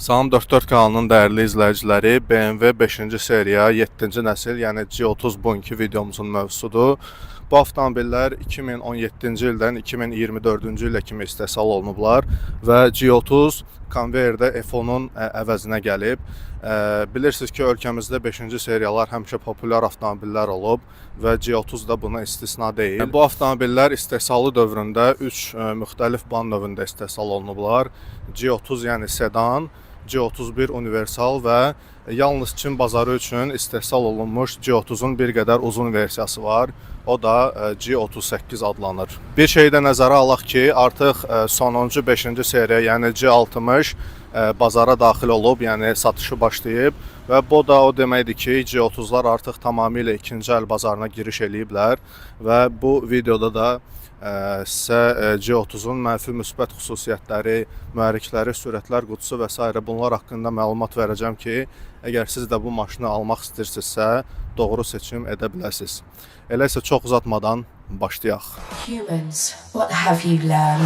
Salam 44 kanalının dəyərli izləyiciləri, BMW 5-ci seriya 7-ci nəsil, yəni G30 bugünkü videomuzun mövzusudur. Bu avtomobillər 2017-ci ildən 2024-cü ilə kimi istehsal olunublar və G30 konveyerdə F10-un əvəzinə gəlib. Bilirsiniz ki, ölkəmizdə 5-ci seriyalar həmişə populyar avtomobillər olub və G30 da buna istisna deyil. Bu avtomobillər istehsalı dövründə 3 müxtəlif ban növündə istehsal olunublar. G30 yəni sedan, G31 universal və yalnız Çin bazarı üçün istehsal olunmuş G30-un bir qədər uzun versiyası var. O da G38 adlanır. Bir şey də nəzərə alaq ki, artıq sonuncu 5-ci seriya, yəni G60 bazara daxil olub, yəni satışı başlayıb və bu da o deməkdir ki, G30'lar artıq tamamilə ikinci əl bazarına giriş eləyiblər və bu videoda da sizə G30'un mənfi müsbət xüsusiyyətləri, mühərrikləri, sürətlər qutusu və s. bunlar haqqında məlumat verəcəm ki, əgər siz də bu maşını almaq istəyirsinizsə, doğru seçim edə biləsiniz. Elə isə çox uzatmadan başlayaq. Humans, what have you learned?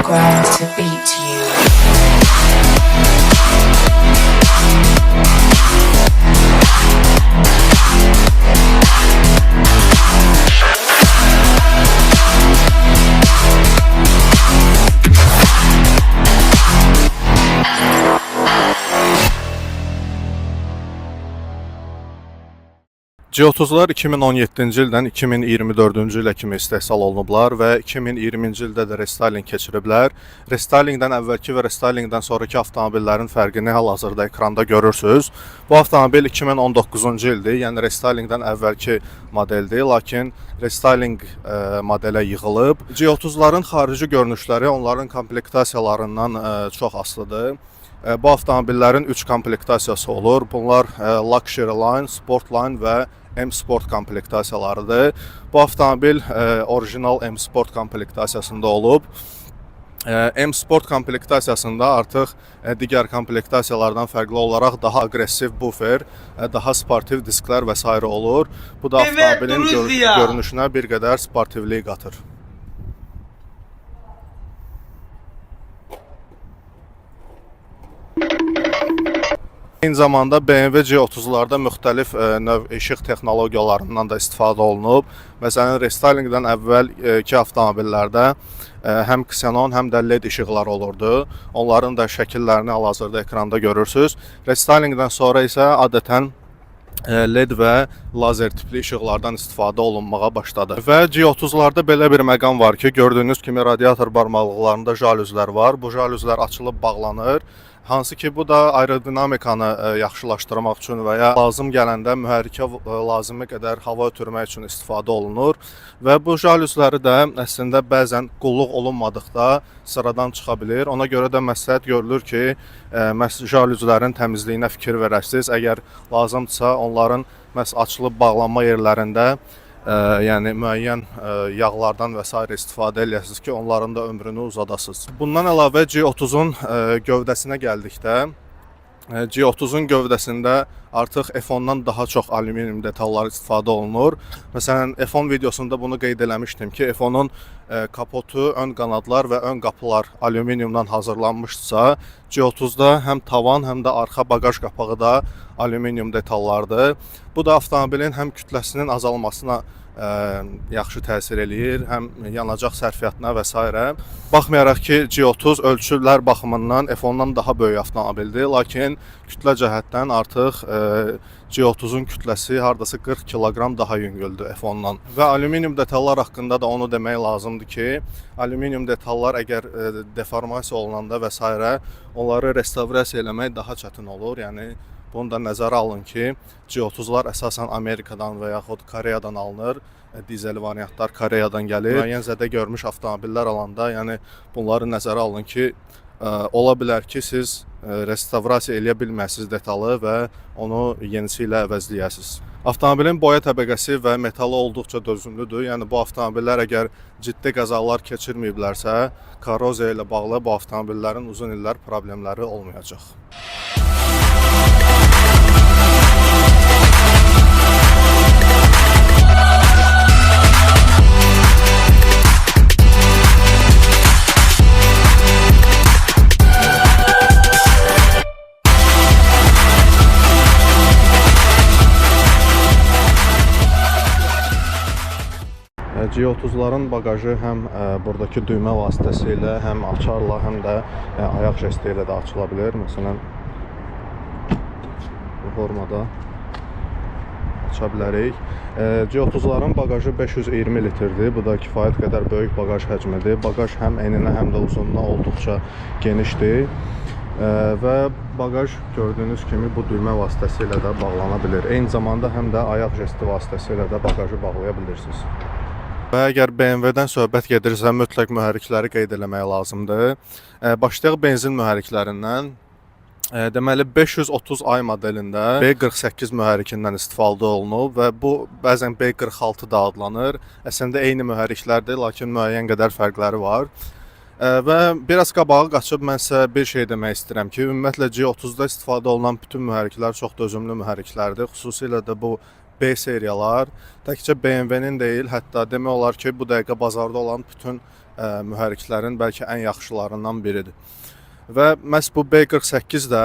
Ground to beat you. G30'lar 2017-ci ildən 2024-cü ilə kimi istehsal olunublar və 2020-ci ildə də restyling keçiriblər. Restylingdən əvvəlki və restylingdən sonraki avtomobillərin fərqini hal-hazırda ekranda görürsünüz. Bu avtomobil 2019-cu ildir, yəni restylingdən əvvəlki modeldir, lakin restyling modelə yığılıb. G30'ların xarici görünüşləri onların komplektasiyalarından çox asılıdır. Bu avtomobillərin 3 komplektasiyası olur. Bunlar Luxury Line, Sport Line və M-Sport komplektasiyalarıdır. Bu avtomobil orijinal M-Sport komplektasiasında olub. M-Sport komplektasiasında artıq digər komplektasiyalardan fərqli olaraq daha aqressiv bufer, daha sportiv disklər və s. olur. Bu da avtomobilin görünüşünə bir qədər sportivlik qatır. Eyni zamanda BMW G30'larda müxtəlif növ işıq texnologiyalarından da istifadə olunub. Məsələn, restylingdən əvvəlki avtomobillərdə həm ksenon, həm də LED işıqlar olurdu. Onların da şəkillərini hal-hazırda ekranda görürsünüz. Restylingdən sonra isə adətən LED və lazer tipli işıqlardan istifadə olunmağa başladı. Və G30'larda belə bir məqam var ki, gördüyünüz kimi radiator barmaqlıqlarında jalüzlər var. Bu jalüzlər açılıb bağlanır. Hansı ki, bu da aerodinamikanı yaxşılaşdırmaq üçün və ya lazım gələndə mühərrikə lazımi qədər hava ötürmək üçün istifadə olunur. Və bu jalüzləri də əslində bəzən qulluq olunmadıqda sıradan çıxa bilir. Ona görə də məsləhət görülür ki, məhz jalüzlərin təmizliyinə fikir verəsiniz. Əgər lazımdırsa, onların məhz açılıb bağlanma yerlərində yəni müəyyən yağlardan və s. istifadə eləyəsiniz ki, onların da ömrünü uzadasınız. Bundan əlavə G30'un gövdəsinə gəldikdə, G30'un gövdəsində artıq F10'dan daha çox alüminium detallar istifadə olunur. Məsələn, F10 videosunda bunu qeyd eləmişdim ki, F10'un kapotu, ön qanadlar və ön qapılar alüminiumdan hazırlanmışsa, G30'da həm tavan, həm də arxa bagaj qapağı da alüminium detallardır. Bu da avtomobilin həm kütləsinin azalmasına yaxşı təsir eləyir, həm yanacaq sərfiyyatına və s. Baxmayaraq ki, G30 ölçülər baxımından F10'dan daha böyük avtomobildir, lakin kütlə cəhətdən artıq G30'un kütləsi hardasa 40 kiloqram daha yüngüldür F10'dan. Və alüminium detallar haqqında da onu demək lazımdır ki, alüminium detallar əgər deformasiya olunanda və s. onları restavrasiya eləmək daha çətin olur. Yəni bunu da nəzərə alın ki, G30'lar əsasən Amerikadan və yaxud Koreyadan alınır. Dizel variantlar Koreyadan gəlir. Müəyyən zədə görmüş avtomobillər alanda, yəni bunları nəzərə alın ki, ola bilər ki, siz restavrasiya eləyə bilməsiniz detalı və onu yenisi ilə əvəzləyəsiniz. Avtomobilin boya təbəqəsi və metalı olduqca dözümlüdür. Yəni bu avtomobillər əgər ciddi qəzalar keçirməyiblərsə, korroziya ilə bağlı bu avtomobillərin uzun illər problemləri olmayacaq. G30'ların bagajı həm buradakı düymə vasitəsilə, həm açarla, həm də ayaq jesti ilə də açıla bilər. Məsələn, bu formada aça bilərik. G30'ların bagajı 520 litrdir. Bu da kifayət qədər böyük bagaj həcmidir. Bagaj həm eninə, həm də uzunluğuna olduqca genişdir. Və bagaj gördüyünüz kimi bu düymə vasitəsilə də bağlana bilir. Eyni zamanda həm də ayaq jesti vasitəsilə də bagajı bağlaya bilirsiniz. Və əgər BMW-dən söhbət gedirsə, mütləq mühərrikləri qeyd eləmək lazımdır. Başlayaq benzin mühərriklərindən. Deməli 530 ay modelində B48 mühərrikindən istifadə olunub və bu bəzən B46 da adlanır. Əslində eyni mühərriklərdir, lakin müəyyən qədər fərqləri var. Və biraz qabağa qaçıb mən sizə bir şey demək istəyirəm ki, ümumiyyətlə G30-da istifadə olunan bütün mühərriklər çox dözümlü mühərriklərdir. Xüsusilə də bu B seriyalar təkcə BMW-nin deyil, hətta demək olar ki, bu dəqiqə bazarda olan bütün mühərriklərin bəlkə ən yaxşılarından biridir. Və məhz bu B48 də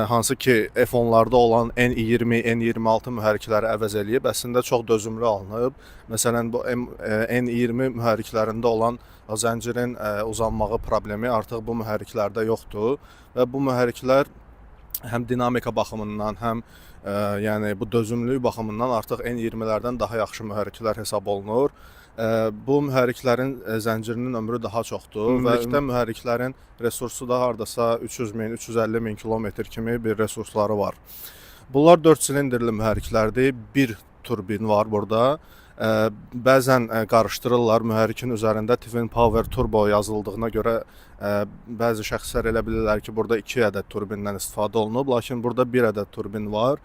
hansı ki F10-larda olan N20, N26 mühərrikləri əvəz eləyib, əslində çox dözümlü alınıb. Məsələn, bu N20 mühərriklərində olan zəncirin uzanmağı problemi artıq bu mühərriklərdə yoxdur və bu mühərriklər həm dinamika baxımından, həm yəni bu dözümlülük baxımından artıq N20-lərdən daha yaxşı mühərriklər hesab olunur. Bu mühərriklərin zəncirinin ömrü daha çoxdur və ümumilikdə mühərriklərin resursu da hardasa 300 min, 350 min kilometr kimi bir resursları var. Bunlar 4 silindrli mühərriklərdir. Bir turbin var burada. Bəzən qarışdırırlar, mühərrikin üzərində Twin Power Turbo yazıldığına görə bəzi şəxslər elə bilirlər ki, burada 2 ədəd turbindən istifadə olunub, lakin burada 1 ədəd turbin var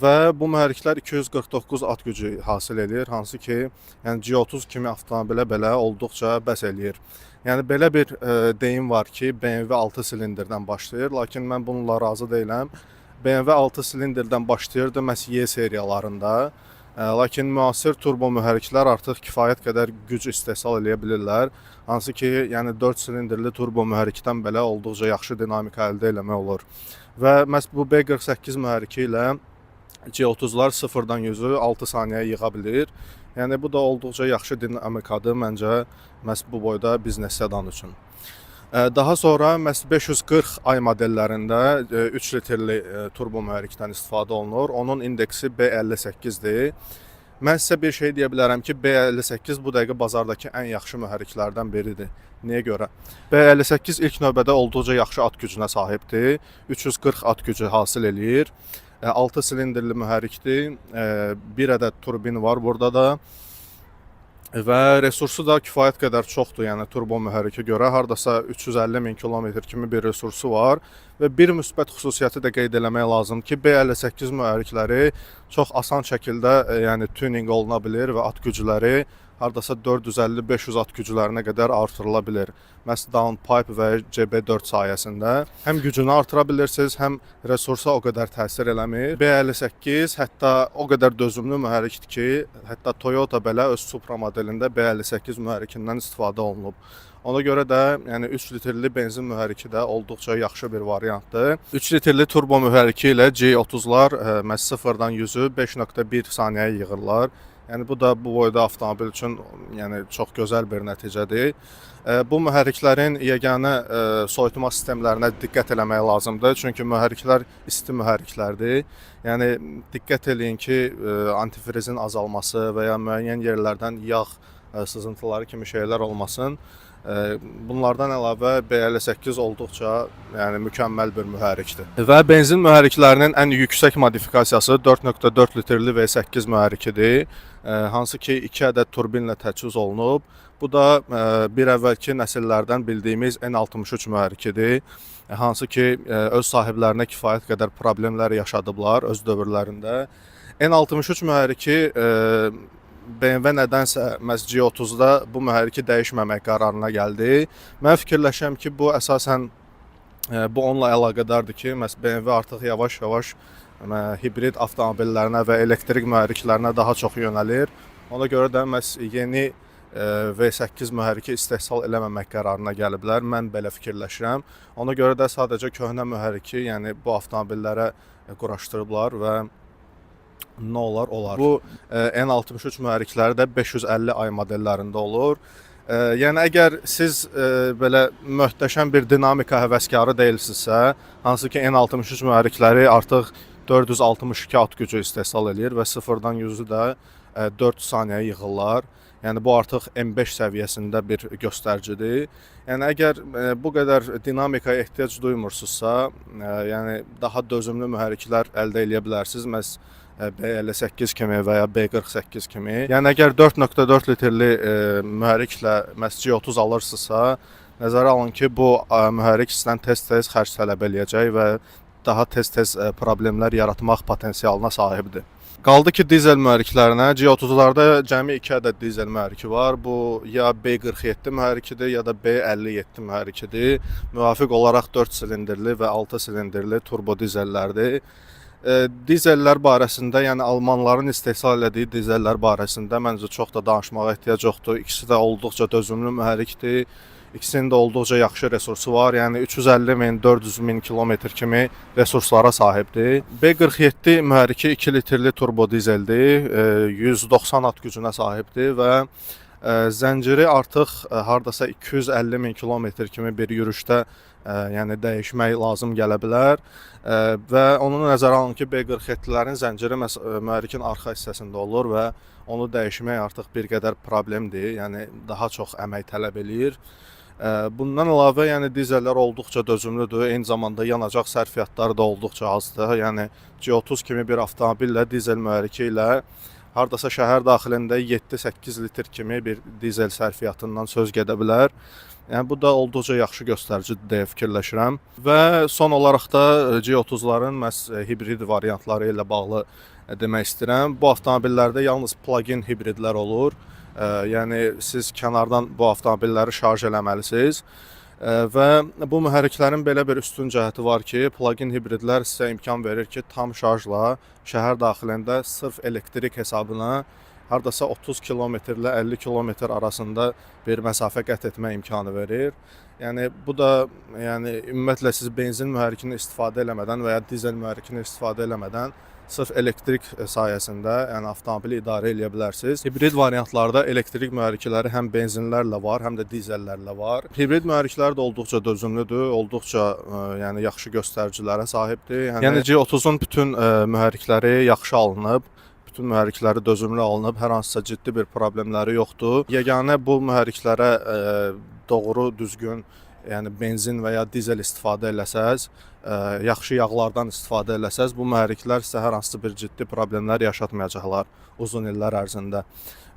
və bu mühərriklər 249 at gücü hasil edir, hansı ki, yəni G30 kimi avtomobilə belə olduqca bəs eləyir. Yəni belə bir deyim var ki, BMW 6 silindirdən başlayır, lakin mən bununla razı deyiləm. BMW 6 silindirdən başlayırdı məhz Y seriyalarında. Lakin müasir turbo mühərriklər artıq kifayət qədər güc istehsal edə bilirlər. Hansı ki, yəni 4 silindrli turbo mühərrikdən belə olduqca yaxşı dinamika əldə eləmək olur. Və məhz bu B48 mühərriki ilə G30'lar 0-dan 100'ü 6 saniyəyə yığa bilir. Yəni bu da olduqca yaxşı dinamikadır məncə məhz bu boyda biznes sedan üçün. Daha sonra məhz 540 ay modellərində 3 litrli turbo mühərrikdən istifadə olunur. Onun indeksi B58-dir. Mən sizə bir şey deyə bilərəm ki, B58 bu dəqiqə bazardakı ən yaxşı mühərriklərdən biridir. Niyə görə? B58 ilk növbədə olduqca yaxşı at gücünə sahibdir. 340 at gücü hasil eləyir. 6 silindrli mühərrikdir. Bir ədəd turbin var burada da. Və resursu da kifayət qədər çoxdur, yəni turbo mühərrikə görə hardasa 350 min kilometr kimi bir resursu var və bir müsbət xüsusiyyəti də qeyd eləmək lazım ki, B58 mühərrikləri çox asan şəkildə yəni tuning oluna bilir və at gücləri hardasa 450-500 at güclərinə qədər artırıla bilir. Məhz downpipe və CB4 sayəsində həm gücünü artıra bilirsiniz, həm resursa o qədər təsir eləmir. B58 hətta o qədər dözümlü mühərrikdir ki, hətta Toyota belə öz Supra modelində B58 mühərrikindən istifadə olunub. Ona görə də yəni 3 litrli benzin mühərriki də olduqca yaxşı bir variantdır. 3 litrli turbo mühərriki ilə G30'lar məhz 0-dan 100'ü 5.1 saniyəyə yığırlar. Yəni bu da bu boyda avtomobil üçün yəni çox gözəl bir nəticədir. Bu mühərriklərin yeganə soyutma sistemlərinə diqqət eləmək lazımdır. Çünki mühərriklər isti mühərriklərdir. Yəni diqqət eləyin ki, antifrizin azalması və ya müəyyən yerlərdən yağ sızıntıları kimi şeylər olmasın. Bunlardan əlavə B58 olduqca yəni mükəmməl bir mühərrikdir. Və benzin mühərriklərinin ən yüksək modifikasiyası 4.4 litrli V8 mühərrikidir. Hansı ki 2 ədəd turbinlə təchiz olunub. Bu da bir əvvəlki nəsillərdən bildiyimiz N63 mühərrikidir. Hansı ki öz sahiblərinə kifayət qədər problemlər yaşadıblar öz dövrlərində. N63 mühərriki BMW nədənsə məhz G30-da bu mühərriki dəyişməmək qərarına gəldi. Mən fikirləşirəm ki, bu əsasən bu onunla əlaqədardır ki, məhz BMW artıq yavaş-yavaş hibrid avtomobillərinə və elektrik mühərriklərinə daha çox yönəlir. Ona görə də məhz yeni V8 mühərriki istehsal eləməmək qərarına gəliblər. Mən belə fikirləşirəm. Ona görə də sadəcə köhnə mühərriki, yəni bu avtomobillərə quraşdırıblar və nə olar? Bu N63 mühərrikləri də 550 ay modellərində olur. Yəni əgər siz belə möhtəşəm bir dinamika həvəskarı deyilsinizsə, hansı ki N63 mühərrikləri artıq 462 at gücü istehsal eləyir və 0-dan 100-ü də 4 saniyəyə yığırlar. Yəni bu artıq M5 səviyyəsində bir göstəricidir. Yəni əgər bu qədər dinamikaya ehtiyac duymursunuzsa, yəni daha dözümlü mühərriklər əldə edə bilərsiniz. Məhz B58 kimi və ya B48 kimi. Yəni əgər 4.4 litrli mühərriklə məhz G30 alırsınızsa, nəzərə alın ki, bu mühərrik sizdən tez-tez xərc tələb eləyəcək və daha tez-tez problemlər yaratmaq potensialına sahibdir. Qaldı ki, dizel mühərriklərinə. G30-larda cəmi 2 ədəd dizel mühərriki var. Bu ya B47 mühərrikidir, ya da B57 mühərrikidir. Müvafiq olaraq 4 silindirli və 6 silindirli turbo dizellərdir. Dizellər barəsində, yəni almanların istehsal etdiyi dizellər barəsində məncə çox da danışmağa ehtiyac yoxdur. İkisi də olduqca dözümlü mühərrikdir. İkisinin də olduqca yaxşı resursu var. Yəni 350 min, 400 min kilometr kimi resurslara sahibdir. B47 mühərriki 2 litrli turbo dizeldir. 190 at gücünə sahibdir və zənciri artıq hardasa 250 min kilometr kimi bir yürüşdə yəni dəyişmək lazım gələ bilər və onu nəzərə alın ki, B47-lərin zənciri mühərrikin arxa hissəsində olur və onu dəyişmək artıq bir qədər problemdir. Yəni daha çox əmək tələb eləyir. Bundan əlavə, yəni dizellər olduqca dözümlüdür. Eyni zamanda yanacaq sərfiyyatları da olduqca azdır. Yəni G30 kimi bir avtomobillə dizel mühərriki ilə hardasa şəhər daxilində 7-8 litr kimi bir dizel sərfiyyatından söz gedə bilər. Yəni bu da olduqca yaxşı göstəricidir deyə fikirləşirəm. Və son olaraq da G30-ların məhz hibrid variantları ilə bağlı demək istəyirəm. Bu avtomobillərdə yalnız plug-in hibridlər olur. Yəni siz kənardan bu avtomobilləri şarj eləməlisiniz. Və bu mühərriklərin belə bir üstün cəhəti var ki, plug-in hibridlər sizə imkan verir ki, tam şarjla şəhər daxilində sırf elektrik hesabına hardasa 30 kilometrlə 50 kilometr arasında bir məsafə qət etmə imkanı verir. Yəni bu da ümumiyyətlə siz benzin mühərrikini istifadə eləmədən və ya dizel mühərrikini istifadə eləmədən sırf elektrik sayəsində yəni avtomobili idarə edə bilərsiniz. Hibrid variantlarda elektrik mühərrikləri həm benzinlərlə var, həm də dizellərlə var. Hibrid mühərriklər də olduqca dözümlüdür, olduqca yəni yaxşı göstəricilərə sahibdir. Yəni G30-un bütün mühərrikləri yaxşı alınıb. Bütün mühərrikləri dözümlü alınıb, hər hansısa ciddi bir problemləri yoxdur. Yeganə bu mühərriklərə doğru, düzgün, yəni benzin və ya dizel istifadə eləsəz, yaxşı yağlardan istifadə eləsəz, bu mühərriklər sizə hər hansı bir ciddi problemlər yaşatmayacaqlar uzun illər ərzində.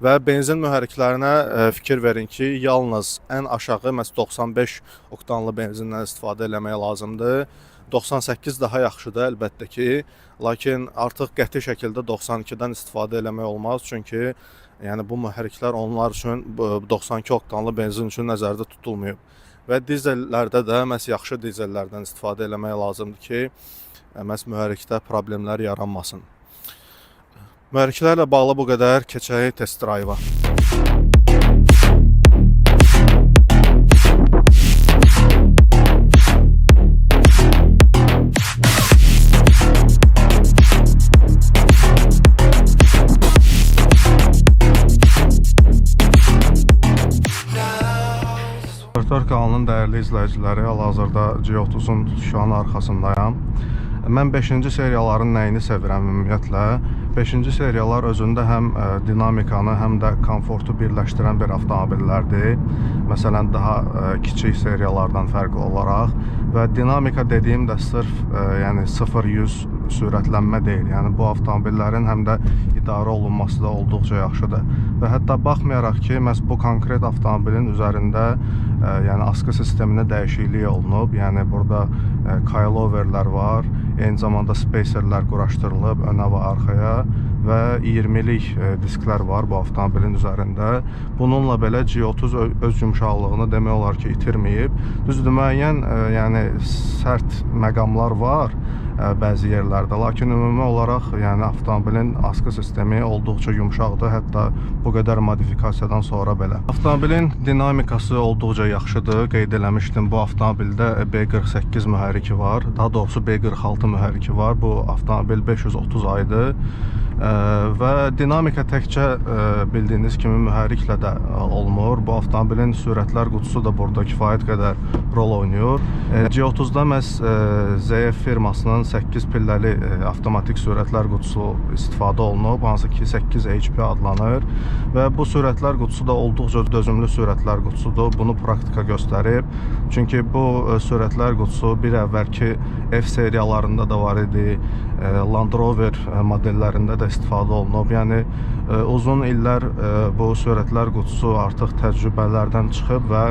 Və benzin mühərriklərinə fikir verin ki, yalnız ən aşağı 95 oktanlı benzindən istifadə eləmək lazımdır. 98 daha yaxşıdır əlbəttə ki, lakin artıq qəti şəkildə 92-dən istifadə eləmək olmaz, çünki yəni bu mühərriklər onlar üçün 92 oktanlı benzin üçün nəzərdə tutulmayıb. Və dizellərdə də məhz yaxşı dizellərdən istifadə eləmək lazımdır ki, məhz mühərrikdə problemlər yaranmasın. Mühərriklərlə bağlı bu qədər, keçək test drive-a. Kanalının dəyərli izləyiciləri, hal-hazırda G30-un şu an arxasındayam. Mən 5-ci seriyaların nəyini sevirəm ümumiyyətlə? 5-ci seriyalar özündə həm dinamikanı, həm də komfortu birləşdirən bir avtomobillərdir. Məsələn, daha kiçik seriyalardan fərqli olaraq. Və dinamika dediyim də sırf yəni 0-100 sürətlənmə deyil. Yəni bu avtomobillərin həm də idarə olunması da olduqca yaxşıdır. Və hətta baxmayaraq ki, məhz bu konkret avtomobilin üzərində yəni askı sisteminə dəyişiklik olunub. Yəni burada coiloverlər var, eyni zamanda spacerlər quraşdırılıb önə və arxaya və 20-lik disklər var bu avtomobilin üzərində. Bununla belə G30 öz yumşaqlığını demək olar ki, itirməyib. Düzdür, müəyyən yəni sərt məqamlar var bəzi yerlərdə, lakin ümumi olaraq yəni avtomobilin askı sistemi olduqca yumşaqdır, hətta bu qədər modifikasiyadan sonra belə. Avtomobilin dinamikası olduqca yaxşıdır. Qeyd eləmişdim, bu avtomobildə B48 mühərriki var, daha doğrusu B46 mühərriki var. Bu avtomobil 530 aydır və dinamika təkcə bildiyiniz kimi mühərriklə də olmur. Bu avtomobilin sürətlər qutusu da burada kifayət qədər rol oynayır. G30-da məhz ZF firmasının 8 pilləli avtomatik sürətlər qutusu istifadə olunub, hansı ki 8 HP adlanır və bu sürətlər qutusu da olduqca dözümlü sürətlər qutusudur. Bunu praktika göstərib. Çünki bu sürətlər qutusu bir əvvəlki F seriyalarında da var idi, Land Rover modellərində də istifadə olunub. Yəni uzun illər bu sürətlər qutusu artıq təcrübələrdən çıxıb və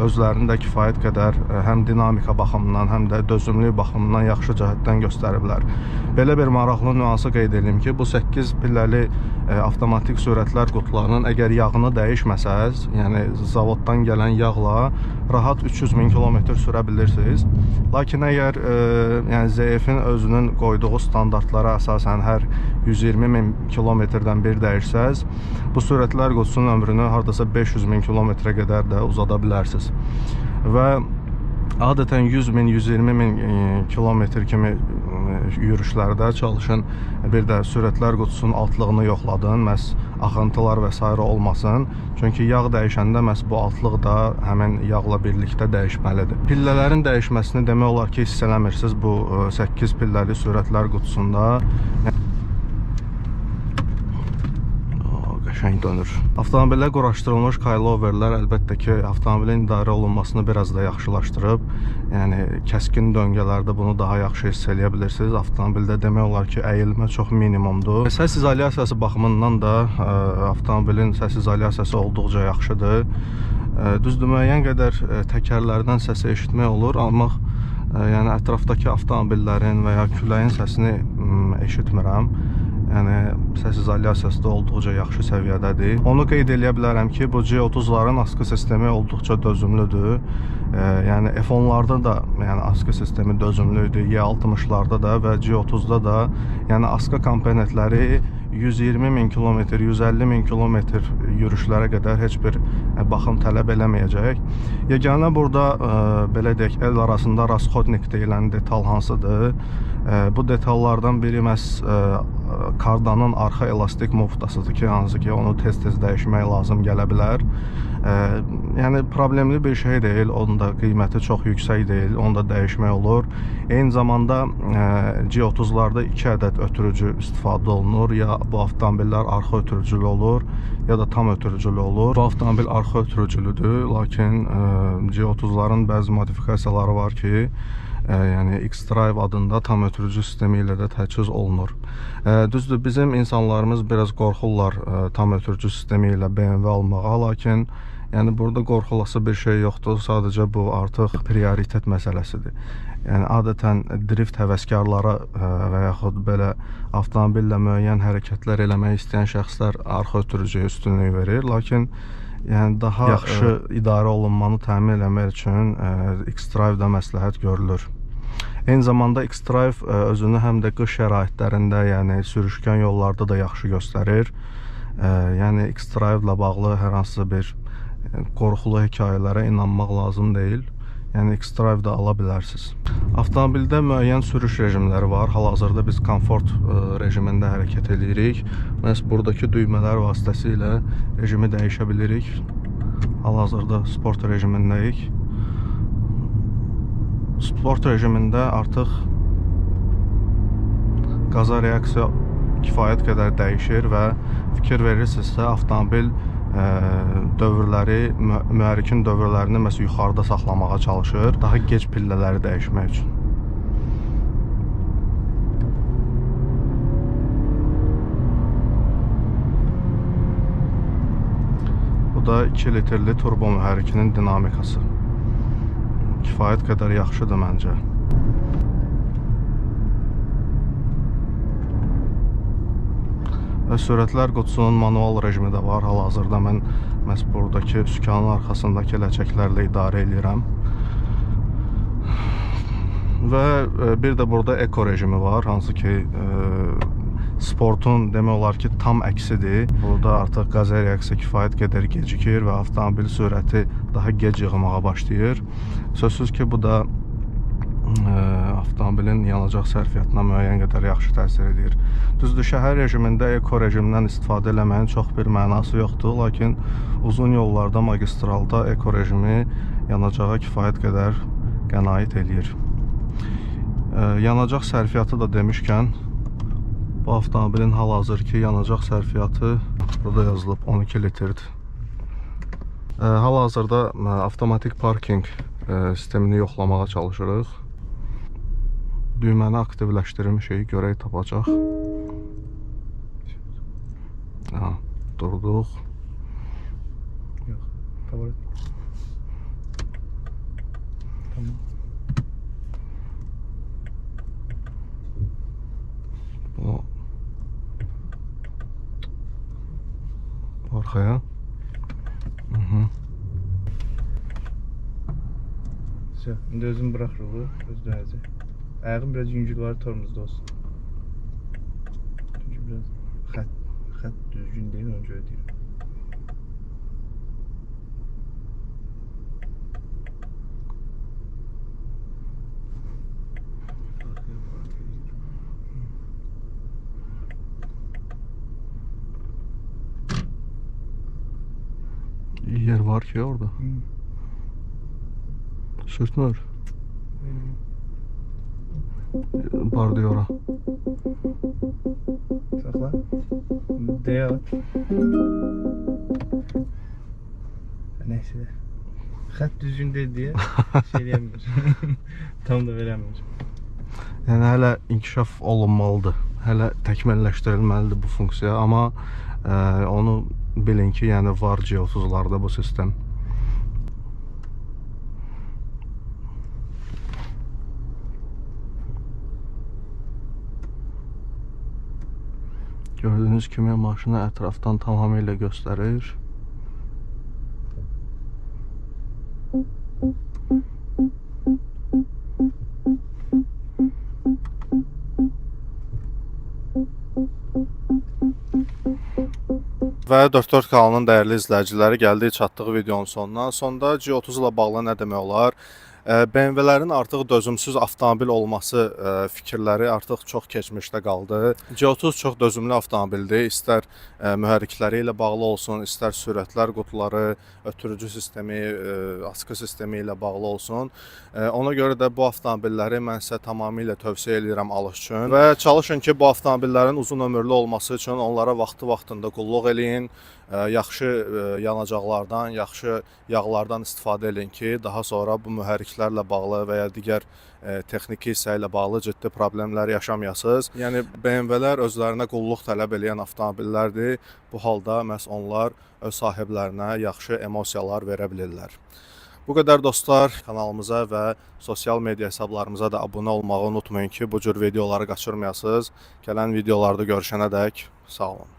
özlərini də kifayət qədər həm dinamika baxımından, həm də dözümlülük baxımından yaxşı cəhətdən göstəriblər. Belə bir maraqlı nüansı qeyd edim ki, bu 8 pilləli avtomatik sürətlər qutularının əgər yağını dəyişməsəz, yəni zavoddan gələn yağla rahat 300.000 kilometr sürə bilirsiniz. Lakin əgər yəni ZF-in özünün qoyduğu standartlara əsasən hər 120.000 kilometrdən bir dəyişsəz, bu sürətlər qutusunun ömrünü hardasa 500.000 kilometrə qədər də uzada bilərsiniz. Və adətən 100.000, 120.000 kilometr kimi yürüşlərdə çalışın bir də sürətlər qutusunun altlığını yoxladın, məhz axıntılar və s. olmasın. Çünki yağ dəyişəndə məhz bu altlıq da həmin yağla birlikdə dəyişməlidir. Pillələrin dəyişməsini demək olar ki, hiss eləmirsiniz bu 8 pilləli sürətlər qutusunda. Qəşəng dönür. Avtomobillə quraşdırılmış coiloverlər əlbəttə ki, avtomobilin idarə olunmasını biraz da yaxşılaşdırıb. Yəni kəskin döngələrdə bunu daha yaxşı hiss eləyə bilirsiniz. Avtomobildə demək olar ki, əyilmə çox minimumdur. Səs izolyasiyası baxımından da avtomobilin səs izolyasiyası olduqca yaxşıdır. Düzdür, müəyyən qədər təkərlərdən səsi eşitmək olur, amma yəni ətrafdakı avtomobillərin və ya küləyin səsini eşitmirəm. Yəni səs izolyasiyası da olduqca yaxşı səviyyədədir. Onu qeyd eləyə bilərəm ki, bu G30-ların askı sistemi olduqca dözümlüdür. Yəni F10-larda da yəni askı sistemi dözümlüydür, Y60-larda da və G30-da da yəni askı komponentləri 120.000 kilometr, 150.000 kilometr yürüşlərə qədər heç bir baxım tələb eləməyəcək. Yeganə burada belə deyək, el arasında rasxodnik deyilən detal hansıdır? Bu detallardan biri məhz kardanın arxa elastik muftasıdır ki, hansı ki onu tez-tez dəyişmək lazım gələ bilər. Yəni problemli bir şey deyil, onun da qiyməti çox yüksək deyil, onu da dəyişmək olur. Eyni zamanda G30-larda 2 ədəd ötürücü istifadə olunur, ya bu avtomobillər arxa ötürücülü olur, ya da tam ötürücülü olur. Bu avtomobil arxa ötürücülüdür, lakin G30-ların bəzi modifikasiyaları var ki, yəni X-Drive adında tam ötürücü sistemi ilə də təchiz olunur. Düzdür, bizim insanlarımız biraz qorxurlar tam ötürücü sistemi ilə BMW almağa, lakin yəni burada qorxulası bir şey yoxdur, sadəcə bu artıq prioritet məsələsidir. Yəni adətən drift həvəskarları və yaxud belə avtomobillə müəyyən hərəkətlər eləmək istəyən şəxslər arxa ötürücüyə üstünlük verir, lakin yəni daha yaxşı idarə olunmanı təmin eləmək üçün X-Drive-da məsləhət görülür. Eyni zamanda X-Drive özünü həm də qış şəraitlərində, yəni sürüşkən yollarda da yaxşı göstərir. Yəni X-Drive ilə bağlı hər hansısa bir qorxulu hekayələrə inanmaq lazım deyil. Yəni X-Drive-da ala bilərsiniz. Avtomobildə müəyyən sürüş rejimləri var. Hal-hazırda biz komfort rejimində hərəkət edirik. Məhz buradakı düymələr vasitəsilə rejimi dəyişə bilirik. Hal-hazırda sport rejimindəyik. Sport rejimində artıq qaza reaksiya kifayət qədər dəyişir və fikir verirsinizsə avtomobil dövrləri, mühərrikin dövrlərini məsələn yuxarıda saxlamağa çalışır, daha gec pillələri dəyişmək üçün. Bu da 2 litrli turbo mühərrikinin dinamikası. Kifayət qədər yaxşıdır məncə. Və sürətlər qutusunun manual rejimi də var. Hal-hazırda mən məhz buradakı sükanın arxasındakı ləçəklərlə idarə edirəm. Və bir də burada eko rejimi var, hansı ki sportun demək olar ki tam əksidir. Burada artıq qaz reaksiyası kifayət qədər gecikir və avtomobil sürəti daha gec yığmağa başlayır. Sözsüz ki, bu da avtomobilin yanacaq sərfiyyatına müəyyən qədər yaxşı təsir edir. Düzdür, şəhər rejimində eko rejimindən istifadə eləməyin çox bir mənası yoxdur, lakin uzun yollarda, magistralda eko rejimi yanacağa kifayət qədər qənaət eləyir. Yanacaq sərfiyyatı da demişkən, bu avtomobilin hal-hazırki yanacaq sərfiyyatı burada yazılıb 12 litrdir. Hal-hazırda avtomatik parking sistemini yoxlamağa çalışırıq. Düyməni aktivləşdirmişik, görək tapacaq. Durduq. Yox, favorit. Tamam. Bu arxaya. İndi özüm bırax yolu, öz dönəcək. Ayağım biraz yüngül var, tormozda olsun. Çünki biraz xət düzgün deyil, onu görə deyirəm. Yer var ki orada. Sürtmür. Bardiyora. Saxla. Deyə at. Neyse. Xət düzgün deyil deyə şey eləyəmir. Tam da verəmir. Yəni hələ inkişaf olunmalıdır. Hələ təkmilləşdirilməlidir bu funksiya, amma onu bilin ki, yəni var G30'larda bu sistem. Gördüğünüz kimi maşını ətrafdan tamamilə göstərir. Və 44 kanalının dəyərli izləyiciləri, gəldik çatdığı videonun sonuna. Sonda G30 ilə bağlı nə demək olar? BMW-lərin artıq dözümsüz avtomobil olması fikirləri artıq çox keçmişdə qaldı. G30 çox dözümlü avtomobildir. İstər mühərrikləri ilə bağlı olsun, istər sürətlər qutuları, ötürücü sistemi, askı sistemi ilə bağlı olsun. Ona görə də bu avtomobilləri mən sizə tamamilə tövsiyə edirəm alış üçün. Və çalışın ki, bu avtomobillərin uzun ömürlü olması üçün onlara vaxtında qulluq eləyin. Yaxşı yanacaqlardan, yaxşı yağlardan istifadə edin ki, daha sonra bu mühərriklərlə bağlı və ya digər texniki hissə ilə bağlı ciddi problemlər yaşamayasınız. Yəni BMW-lər özlərinə qulluq tələb edən avtomobillərdir. Bu halda məhz onlar öz sahiblərinə yaxşı emosiyalar verə bilirlər. Bu qədər dostlar, kanalımıza və sosial media hesablarımıza da abunə olmağı unutmayın ki, bu cür videoları qaçırmayasınız. Gələn videolarda görüşənədək sağ olun.